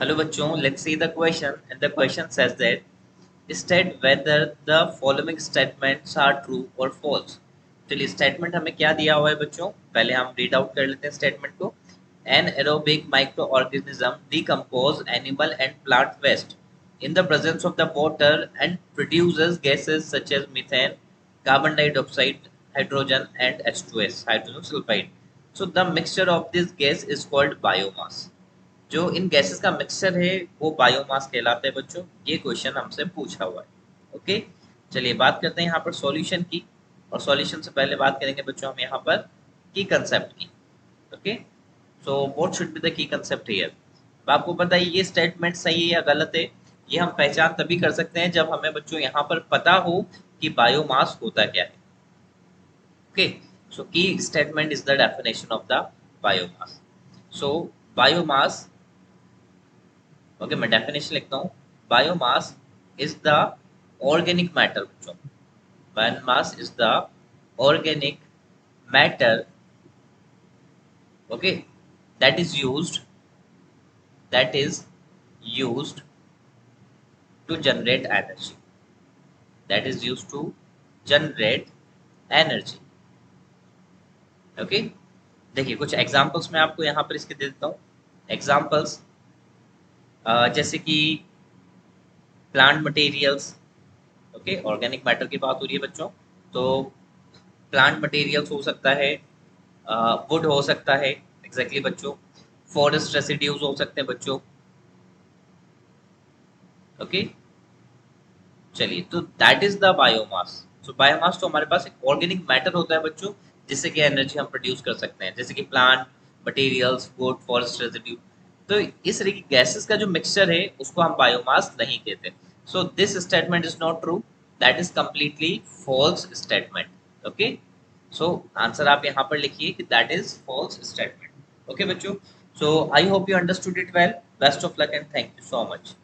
Hello बच्चों, let's see the question and the question says that state whether the following statements are true or false. चलिए statement हमें क्या दिया हुआ है बच्चों, पहले हम रीड आउट कर लेते हैं स्टेटमेंट को। Anaerobic microorganism decompose animal and plant waste in the presence of the water and produces gases such as methane, carbon dioxide, hydrogen and H2S, hydrogen sulfide. So the mixture of this gas is called biomass. जो इन gases का mixture है वो biomass कहलाता है बच्चों। ये question हमसे पूछा हुआ है। ओके, चलिए बात करते हैं यहाँ पर सॉल्यूशन की। और सॉल्यूशन से पहले बात करेंगे बच्चों हम यहाँ पर की कंसेप्ट की। Okay, so what should be the key concept here. अब आपको पता है ये स्टेटमेंट सही है या गलत है, ये हम पहचान तभी कर सकते हैं जब हमें बच्चों यहाँ पर पता हो कि बायोमास होता क्या है। ओके, सो की statement is the definition of the biomass. So biomass, okay मैं डेफिनेशन लिखता हूँ। Biomass is the organic matter बच्चों। Biomass is the organic matter, okay, that is used that is used to generate energy, that is used to generate energy. Okay, देखिए कुछ examples मैं आपको यहाँ पर इसके दे देता हूँ। एग्जांपल्स जैसे कि plant materials. Okay, organic matter की बात हो रही है बच्चों, तो प्लांट मटेरियल्स हो सकता है, वुड हो सकता है, एग्जैक्टली बच्चों, फॉरेस्ट रेसिड्यूज हो सकते हैं बच्चों। ओके, चलिए तो that is the biomass. So biomass तो हमारे पास एक ऑर्गेनिक मैटर होता है बच्चों, जिससे कि एनर्जी हम प्रोड्यूस कर सकते हैं, जैसे कि plant materials, would, forest residue. तो इस तरह की गैसेस का जो मिक्सचर है उसको हम बायोमास नहीं कहते। So this statement is not true, that is completely false statement. Okay, so answer आप यहाँ पर लिखिए कि that is false statement. Okay बच्चों, so I hope you understood it well. Best of luck and thank you so much.